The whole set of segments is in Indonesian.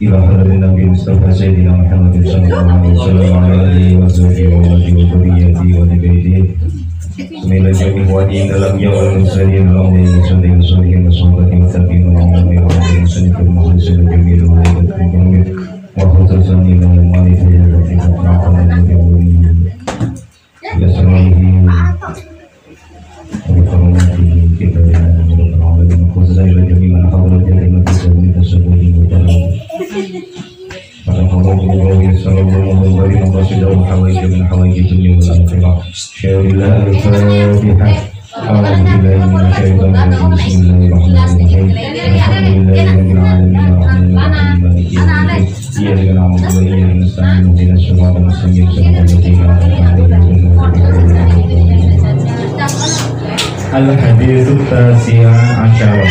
ila hadirin Nabi Mustafa Sayyidina Muhammad sallallahu alaihi wasallam wa alihi wa sahbihi wa dzurriyyatihi wa baitihi. Bismillahirrahmanirrahim. Wa dalam jawal mursalin wa mursalin salihin wa sahabatin tabi'in wa amri wa muslimin muhsin jamil wa jamil wa khususan ila malika ya rabbi ta'ala ya samihi wa farmati kita yang berdoa dan khususnya ila jamil hadirat yang bersedia tersebut pada Allah sallallahu alaihi wasallam hawaij min hawaij dunia wal akhirah. Syairillah al-Fatihah. A'udzubillahi minasyaitonir rajim. Bismillahirrahmanirrahim. Alhamdulillahirabbil alamin arrahmanirrahim maliki yaumiddin. Iyyaka na'budu wa iyyaka nasta'in ihdinas siratal mustaqim siratal ladzina Al-hadits at-tasi'ah asyara.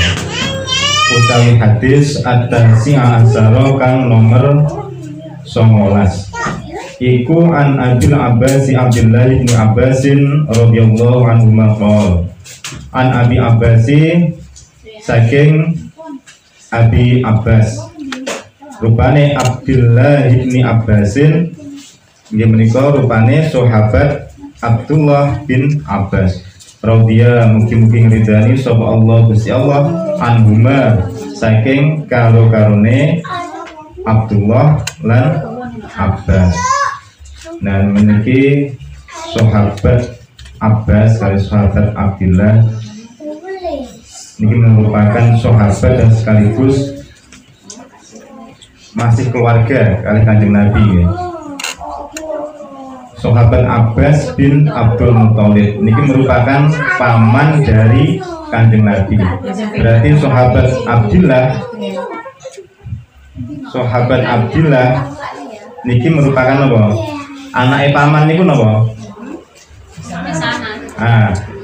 Utawi hadis at-tasi'ah asyara kang nomor 19. Iku an Abil Abbas Abdullah bin Abbasin radhiyallahu anhu maqal. An Abi Abbas saking Abi Abbas. Rupane Abdullah bin Abbasin nggih menika rupane sahabat Abdullah bin Abbas. Radhiya mugi-mugi ngridani sapa Allah Gusti Allah anhuma saking karo-karone Abdullah lan Abbas. Nah meniki sahabat Abbas kali sahabat Abdullah ini merupakan sahabat dan sekaligus masih keluarga kali Kanjeng Nabi ya. Sahabat Abbas bin Abdul Muthalib ini merupakan paman dari Kanjeng Nabi. Berarti sahabat Abdullah niki merupakan apa? Anake paman niku napa?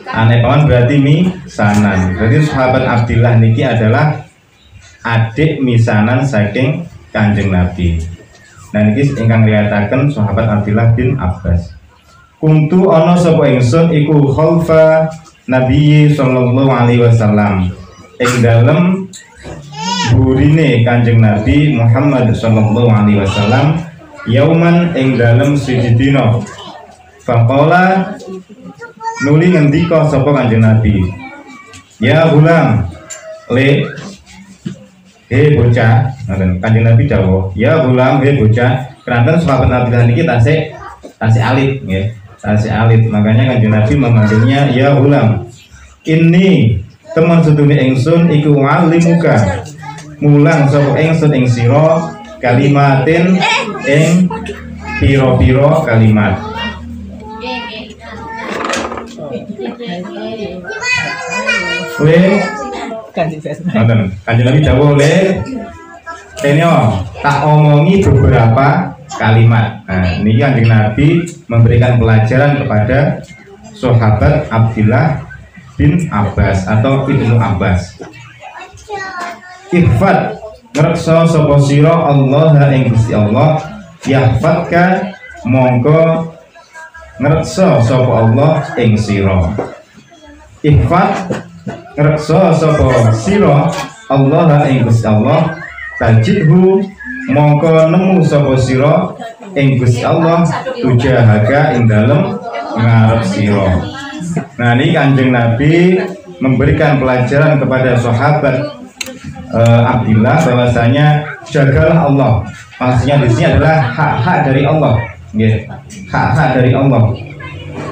Anake paman berarti misanan. Berarti sahabat Abdullah niki adalah adik misanan saking Kanjeng Nabi. Nah niki ingkang riyataken sahabat Abdullah bin Abbas. Kuntu ana sapa ingsun iku khalfa Nabi sallallahu alaihi wasallam. Ing dalem burine Kanjeng Nabi Muhammad sallallahu alaihi wasallam yauman ing dalem siji dina. Faqala nuli ngendika sapa Kanjeng Nabi, ya gulam le bocah. Kanjeng Nabi dawuh, ya gulam bocah. Keranten sahabat Nabi niki tasih alit nggih, tasih alit. Makanya Kanjeng Nabi memanggilnya ya gulam. Ini teman sedune ingsun iku walimuka mulang sapa ingsun ing sira kalimatin ing piro-piro kalimat. Kanjeng Nabi dawuh le tenyo tak omongi beberapa kalimat. Nah, ini Kanjeng Nabi memberikan pelajaran kepada sahabat Abdullah bin Abbas atau Ibnu Abbas. Ihfad ngreksa sapa sira Allah ing Gusti Allah, yahfadka mongko ngreksa sapa Allah ing sira. Ihfad ngreksa sapa sira Allah ing Gusti Allah, tajidhu mongko nemu sapa sira ing Gusti Allah tujahaga ing dalem ngarep sira. Nah ini Kanjeng Nabi memberikan pelajaran kepada sahabat Abdullah bahwasanya jagalah Allah. Maksudnya di sini adalah hak-hak dari Allah, nggih. Hak-hak dari Allah.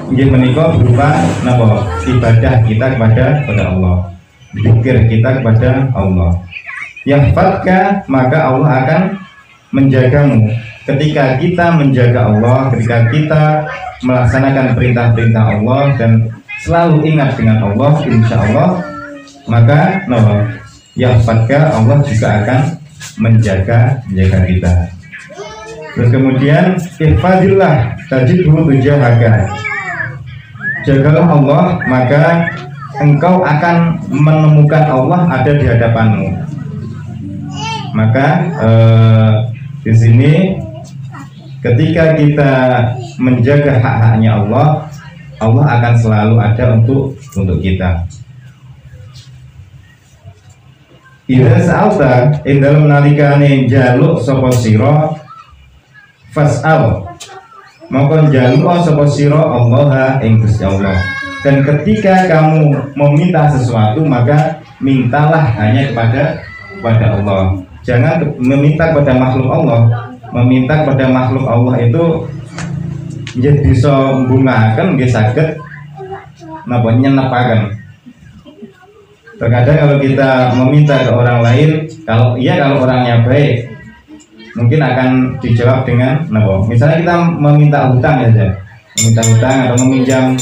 Nggih menika berupa napa? Ibadah kita kepada Allah. Zikir kita kepada Allah. Yahfadka maka Allah akan menjagamu. Ketika kita menjaga Allah, ketika kita melaksanakan perintah-perintah Allah dan selalu ingat dengan Allah, insya Allah, maka yahfadka Allah juga akan menjaga kita. Terus kemudian ihfadillah tajidhu tujahaka. Jagalah Allah maka engkau akan menemukan Allah ada di hadapanmu. Maka di sini ketika kita menjaga hak-haknya Allah, Allah akan selalu ada untuk kita. Idza sa'alta ing dalem nalikane njaluk sapa sira fas'al mongko njaluk sapa sira Allah ing Gusti Allah. Dan ketika kamu meminta sesuatu maka mintalah hanya kepada Allah. Jangan meminta kepada makhluk Allah. Meminta kepada makhluk Allah itu jadi bisa mbungaken nggih saged napa nyenepaken. Terkadang kalau kita meminta ke orang lain, kalau orangnya baik, mungkin akan dijawab dengan napa? Misalnya kita meminta hutang saja, meminta hutang atau meminjam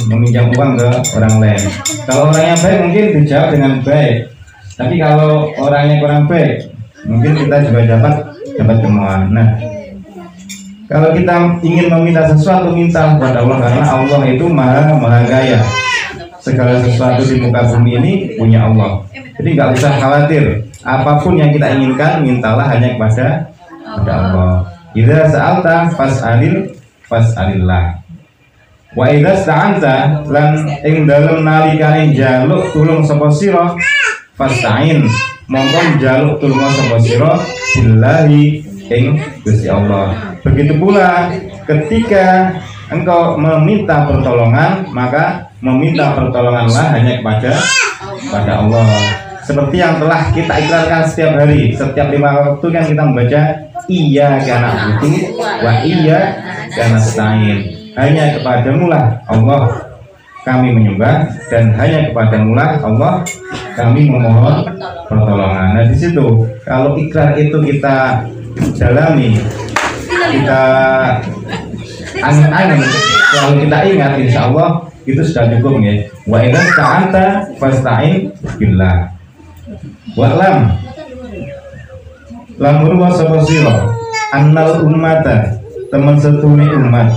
uang ke orang lain. Kalau orangnya baik mungkin dijawab dengan baik. Tapi kalau orangnya kurang baik, mungkin kita juga dapat temuan. Nah, kalau kita ingin meminta sesuatu, minta kepada Allah karena Allah itu maha kaya. Segala sesuatu di muka bumi ini punya Allah. Jadi nggak usah khawatir. Apapun yang kita inginkan, mintalah hanya kepada Allah. Idza sa'alta fas'alillah. Wa idza sta'anta lan ing dalem nalikane njaluk tulung sapa sira fasta'in mongko njaluk tulung sapa sira billahi ing Gusti Allah. Begitu pula ketika engkau meminta pertolongan, maka meminta pertolonganlah hanya kepada Allah. Seperti yang telah kita ikrarkan setiap hari, setiap 5 waktu kan kita membaca iyyaka na'budu wa iyyaka nasta'in. Hanya kepadamu lah Allah kami menyembah dan hanya kepadamu lah Allah kami memohon pertolongan. Nah di situ kalau ikrar itu kita dalami, kita angan-angan, selalu kita ingat, insya Allah itu sudah cukup ya. Wa idza sta'anta fasta'in billah. Wa lam lamur wa sapa sira annal ummata teman setune umat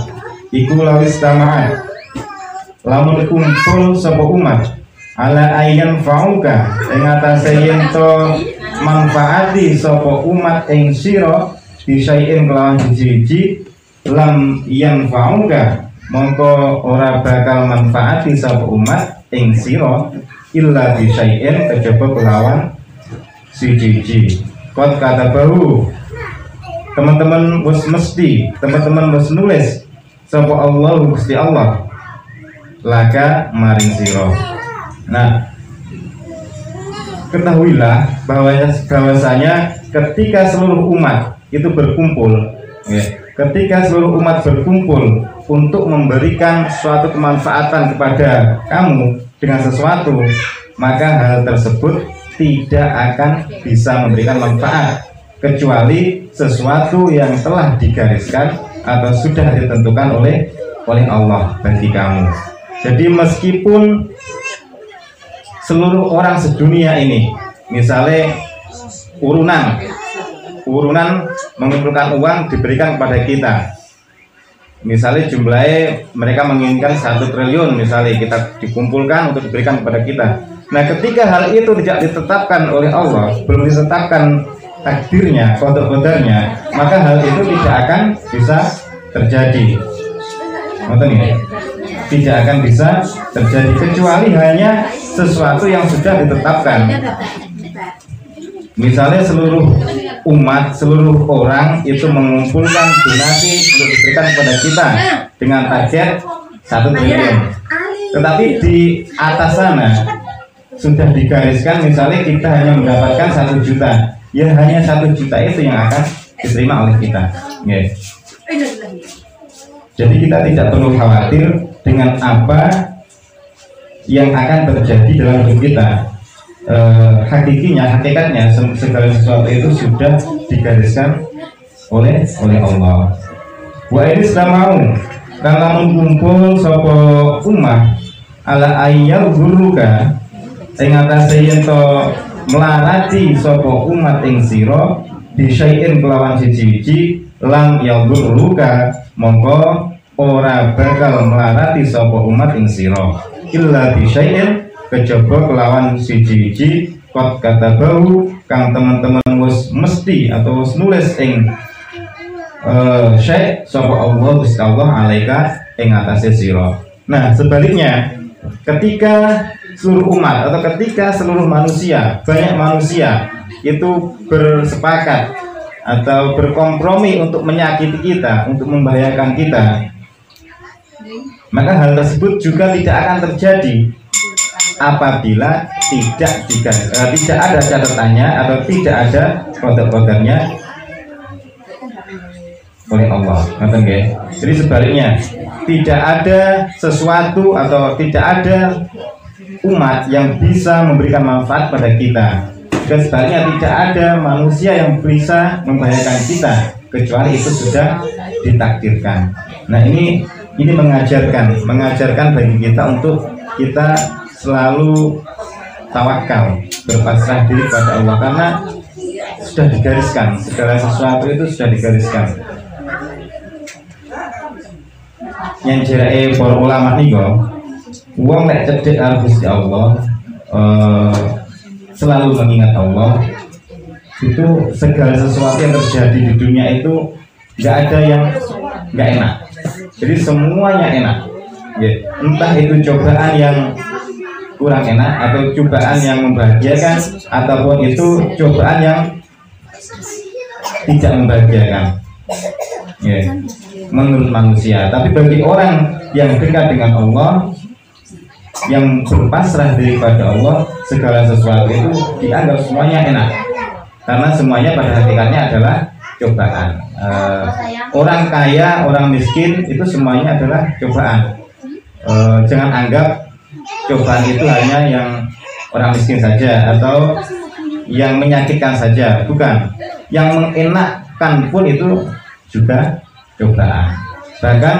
iku lawis tama'at lamun kumpul sapa umat ala ayyan fauka ing atase yen to manfaati sapa umat ing sira disaiin kelawan siji-siji lam yang fauka mongko ora bakal manfaati sapa umat ing sira illa bisyai'in kejaba kelawan siji-siji. Qad katabahu teman-teman wis mesti, teman-teman wis nulis sapa Allah Gusti Allah laka maring sira. Nah, ketahuilah bahwasanya ketika seluruh umat itu berkumpul ya, ketika seluruh umat berkumpul untuk memberikan suatu kemanfaatan kepada kamu dengan sesuatu, maka hal tersebut tidak akan bisa memberikan manfaat kecuali sesuatu yang telah digariskan atau sudah ditentukan oleh Allah bagi kamu. Jadi meskipun seluruh orang sedunia ini misalnya urunan mengumpulkan uang diberikan kepada kita, misalnya jumlahnya mereka menginginkan 1 triliun misalnya kita dikumpulkan untuk diberikan kepada kita. Nah ketika hal itu tidak ditetapkan oleh Allah, belum ditetapkan takdirnya, qada-qadarnya, maka hal itu tidak akan bisa terjadi. Ya? Tidak akan bisa terjadi kecuali hanya sesuatu yang sudah ditetapkan. Misalnya seluruh umat, seluruh orang itu mengumpulkan donasi untuk diberikan kepada kita dengan target 1 triliun. Tetapi di atas sana sudah digariskan misalnya kita hanya mendapatkan 1 juta. Ya hanya 1 juta itu yang akan diterima oleh kita. Yes. Jadi kita tidak perlu khawatir dengan apa yang akan terjadi dalam hidup kita. Hakikatnya segala sesuatu itu sudah digariskan oleh Allah. Wa ini mau kalau mengumpul sopo ummah ala ayyal guruka ing atase yen to melarati sopo umat ing sira disaiin kelawan siji-siji lam yadurruka mongko ora bakal melarati sopo umat ing sira illa disaiin kejaba kelawan siji-siji qad katabahu kang teman-teman wis mesti atau wis nulis ing syai' sapa Allah Gusti Allah alaika ing atase sira. Nah, sebaliknya ketika seluruh umat atau ketika seluruh manusia, banyak manusia itu bersepakat atau berkompromi untuk menyakiti kita, untuk membahayakan kita, maka hal tersebut juga tidak akan terjadi apabila tidak ada catatannya atau tidak ada kode-kodenya oleh Allah. Jadi sebaliknya, tidak ada sesuatu atau tidak ada umat yang bisa memberikan manfaat pada kita, dan sebaliknya tidak ada manusia yang bisa membahayakan kita kecuali itu sudah ditakdirkan. Nah, ini mengajarkan bagi kita untuk kita selalu tawakal, berpasrah diri pada Allah, karena sudah digariskan, segala sesuatu itu sudah digariskan. Yang jerai para ulama niku, wong nek cedhek karo Gusti Allah, selalu mengingat Allah, itu segala sesuatu yang terjadi di dunia itu nggak ada yang nggak enak. Jadi semuanya enak, ya. Entah itu cobaan yang kurang enak atau cobaan yang membahagiakan, ataupun itu cobaan yang tidak membahagiakan, ya, menurut manusia. Tapi bagi orang yang dekat dengan Allah, yang berpasrah diri pada Allah, segala sesuatu itu dianggap semuanya enak, karena semuanya pada hakikatnya adalah cobaan. Orang kaya, orang miskin, itu semuanya adalah cobaan. Jangan anggap cobaan itu hanya yang orang miskin saja atau yang menyakitkan saja, bukan. Yang mengenakkan pun itu juga cobaan. Bahkan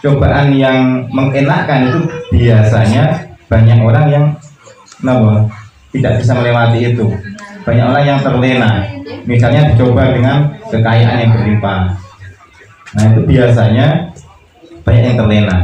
cobaan yang mengenakkan itu biasanya banyak orang yang tidak bisa melewati itu. Banyak orang yang terlena, misalnya dicoba dengan kekayaan yang berlimpah. Nah, itu biasanya banyak yang terlena.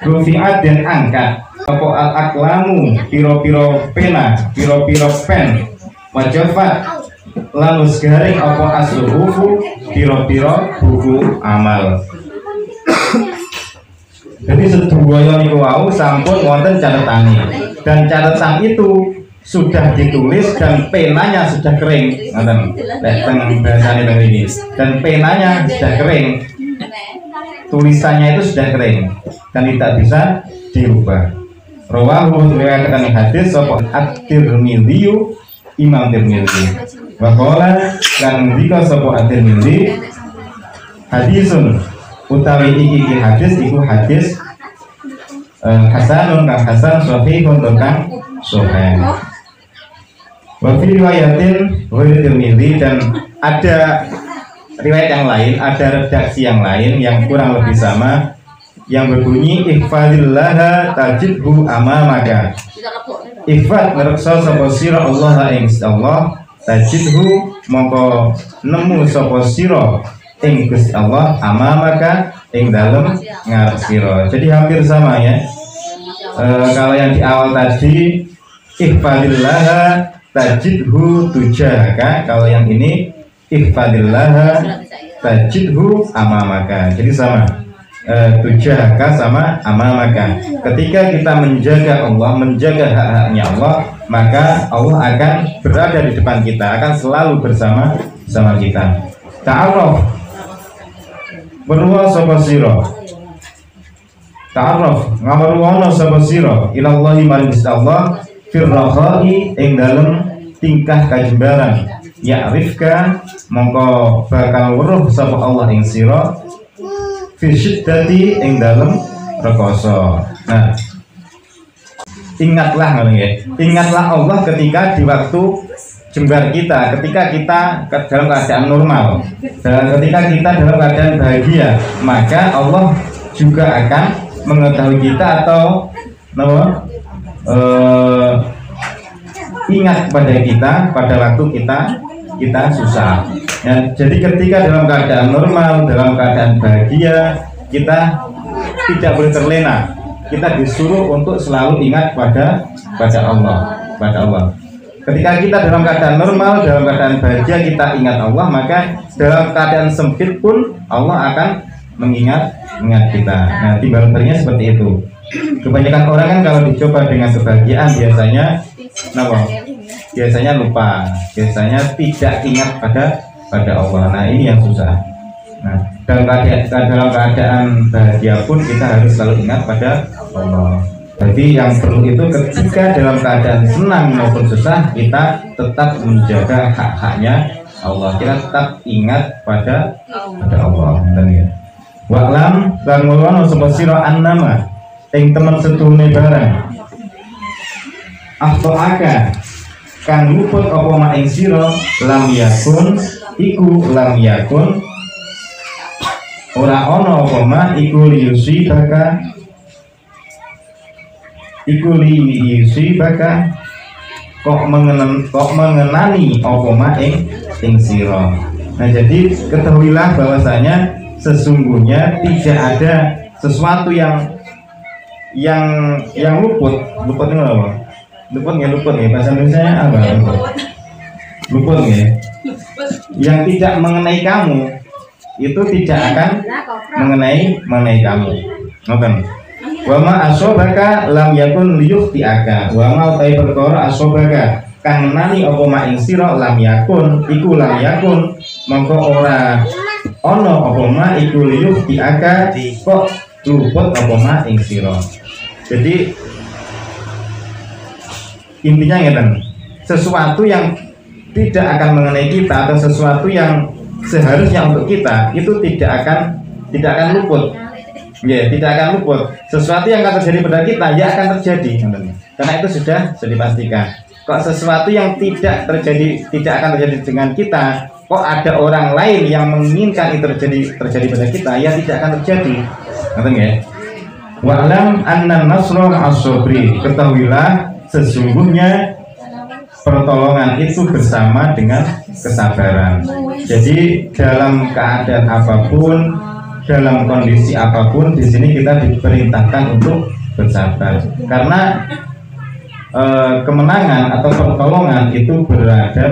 Rufi'at dan angkat apa al-aklamu, piro-piro pena, piro-piro pen, wajafat lalu segaring apa asluhufu, piro-piro buku amal. Jadi sedaya niku wau sampun wonten catetane, dan catatan itu sudah ditulis dan penanya sudah kering, ngoten. Nek teng bahasane teng iki. Dan penanya sudah kering. Tulisannya itu sudah kering dan tidak bisa dirubah. Rawahu riwayatkan hadis sapa At-Tirmidzi, Imam Tirmidzi. Wa qala lan dika sapa At-Tirmidzi, hadisun utawi iki hadis iku hadis hasanun kang hasan, sahihun kang sahih. Wa fi riwayatin wa Tirmidzi, dan ada riwayat yang lain, ada redaksi yang lain yang kurang lebih sama, yang berbunyi ihfadillaha tajidhu amamaka. Ihfad ngerasa sapa sira Allah ing Allah, tajidhu mongko nemu sapa sira ing Gusti Allah amamaka ing dalem ngarep sira. Jadi hampir sama ya. Kalau yang di awal tadi ihfadillaha tajidhu tujahaka, kalau yang ini ihfadillaha tajidhu amamaka. Jadi sama, tujahaka sama amamaka. Ketika kita menjaga Allah, menjaga hak-haknya Allah, maka Allah akan berada di depan kita, akan selalu bersama kita. Ta'aruf berwa sapa sira, ta'aruf ngamarwana sapa sira ilallahi maring Allah firrakhai ing dalem tingkah kajembaran, ya'rifka mongko bakal weruh sapa Allah ing sira fi syiddati ing dalem rekoso. Nah, ingatlah ingatlah Allah ketika di waktu jembar kita, ketika kita dalam keadaan normal, dan ketika kita dalam keadaan bahagia, maka Allah juga akan mengetahui kita atau ingat pada kita pada waktu kita susah. Ya, jadi ketika dalam keadaan normal, dalam keadaan bahagia, kita tidak boleh terlena. Kita disuruh untuk selalu ingat pada Allah. Ketika kita dalam keadaan normal, dalam keadaan bahagia, kita ingat Allah, maka dalam keadaan sempit pun Allah akan mengingat kita. Nah, timbal baliknya seperti itu. Kebanyakan orang kan kalau dicoba dengan kebahagiaan biasanya lupa, biasanya tidak ingat pada Allah. Nah, ini yang susah. Nah, dalam keadaan bahagia pun kita harus selalu ingat pada Allah. Jadi yang perlu itu ketika dalam keadaan senang maupun susah, kita tetap menjaga hak-haknya Allah. Kita tetap ingat pada Allah. Wa'lam lan ngono sapa sira annama ing temen setune barang akhtoaka kang luput apa ma ing sira lam yakun iku lam yakun ora ana apa ma iku liyusibaka kok mengenani apa ma ing sira. Nah, jadi ketahuilah bahwasanya sesungguhnya tidak ada sesuatu yang luput itu apa? Luput ya bahasa Indonesia apa? Luput ya. Yang tidak mengenai kamu itu tidak akan mengenai kamu. Ngoten. Wa ma asobaka lam yakun liyukhtiaka. Wa ma utai perkara asobaka kang nani apa ma ing sira lam yakun iku lam yakun mongko ora ana apa ma iku liyukhtiaka kok luput apa ma ing sira. Jadi intinya ngeten, sesuatu yang tidak akan mengenai kita atau sesuatu yang seharusnya untuk kita itu tidak akan luput. Ya, tidak akan luput. Sesuatu yang akan terjadi pada kita ya akan terjadi. Karena itu sudah dipastikan. Kok sesuatu yang tidak akan terjadi dengan kita, kok ada orang lain yang menginginkan itu terjadi pada kita, ya tidak akan terjadi. Ngerti ya? Wa'lam anna nasra as-sabri. Ketahuilah sesungguhnya pertolongan itu bersama dengan kesabaran. Jadi dalam keadaan apapun, dalam kondisi apapun, di sini kita diperintahkan untuk bersabar. Karena kemenangan atau pertolongan itu berada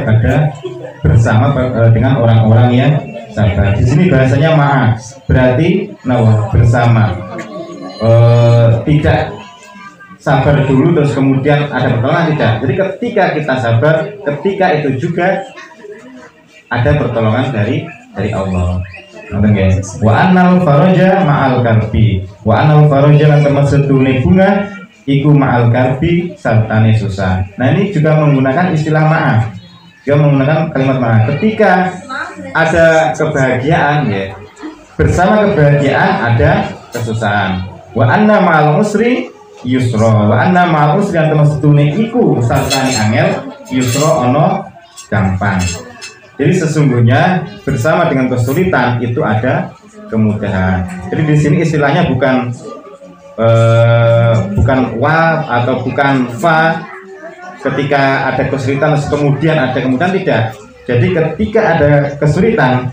bersama dengan orang-orang yang sabar. Di sini bahasanya ma'a, berarti bersama. Tidak sabar dulu terus kemudian ada pertolongan, tidak. Jadi ketika kita sabar, ketika itu juga ada pertolongan dari Allah. Wa anal faraja ma'al karbi. Wa anal faraja lan termasuk bunga iku ma'al karbi sartane susah. Nah, ini juga menggunakan istilah ma'a. Juga menggunakan kalimat ma'a. Ketika ada kebahagiaan, ya, bersama kebahagiaan ada kesusahan. Wa anna ma'al usri yusra. Wa anna ma'al usri lan termasuk iku sartane angel yusra ono gampang. Jadi sesungguhnya bersama dengan kesulitan itu ada kemudahan. Jadi di sini istilahnya bukan wa atau bukan fa. Ketika ada kesulitan kemudian ada kemudahan, tidak. Jadi ketika ada kesulitan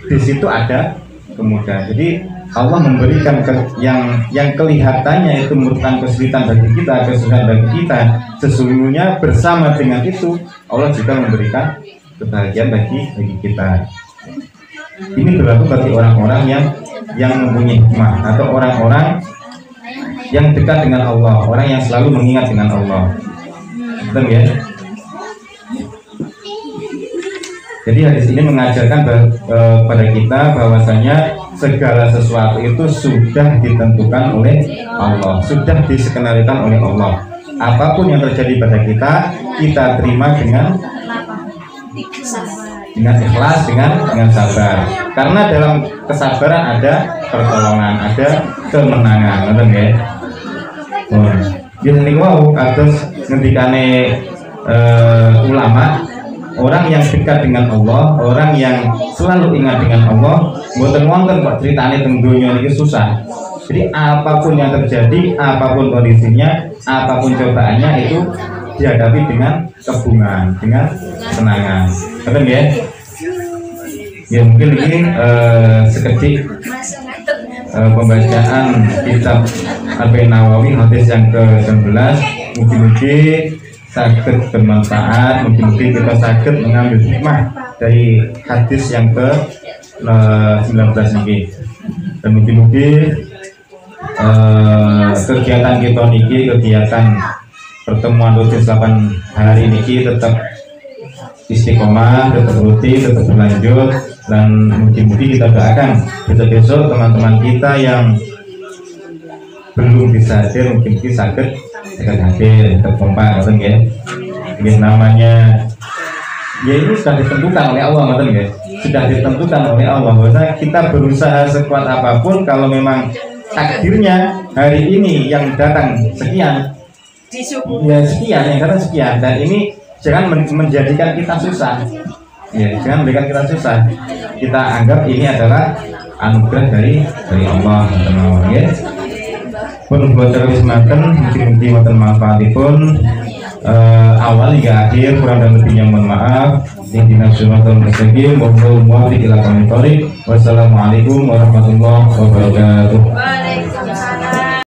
di situ ada kemudahan. Jadi Allah memberikan yang kelihatannya itu merupakan kesulitan bagi kita, kesulitan bagi kita. Sesungguhnya bersama dengan itu Allah juga memberikan kebahagiaan bagi kita. Ini berlaku bagi orang-orang yang mempunyai hikmah atau orang-orang yang dekat dengan Allah, orang yang selalu mengingat dengan Allah. Betul ya? Jadi hadis ini mengajarkan pada kita bahwasanya segala sesuatu itu sudah ditentukan oleh Allah, sudah diskenarikan oleh Allah. Apapun yang terjadi pada kita terima dengan ikhlas, dengan sabar. Karena dalam kesabaran ada pertolongan, ada kemenangan, betul ya? Jadi wow, atas ngendikane ulama, orang yang dekat dengan Allah, orang yang selalu ingat dengan Allah, mboten wonten kok ceritane teng donya iki susah. Jadi apapun yang terjadi, apapun kondisinya, apapun cobaannya itu dihadapi dengan kebungan, dengan ketenangan. Betul ya? Ya mungkin ini seketik pembacaan kitab Al-Nawawi hadis yang ke-19. Mungkin sakit bermanfaat, mungkin kita sakit mengambil hikmah dari hadis yang ke-19 ini. dan mungkin-mungkin kegiatan kita niki, kegiatan pertemuan rutin 8 hari niki tetap istiqomah, tetap rutin, tetap berlanjut, dan mungkin-mungkin kita doakan besok-besok teman-teman kita yang belum bisa hadir mungkin sakit akan hadir, tetap kompak, ya. Namanya ya ini sudah ditentukan oleh Allah, ya. Sudah ditentukan oleh Allah bahwa kita berusaha sekuat apapun, kalau memang takdirnya hari ini yang datang sekian, ya sekian, yang datang sekian, dan ini jangan menjadikan kita susah, ya, jangan menjadikan kita susah. Kita anggap ini adalah anugerah dari Allah, ya. Pun buat terus makan, mungkin manfaatipun awal hingga akhir, kurang dan lebihnya mohon maaf. Wassalamualaikum warahmatullahi wabarakatuh.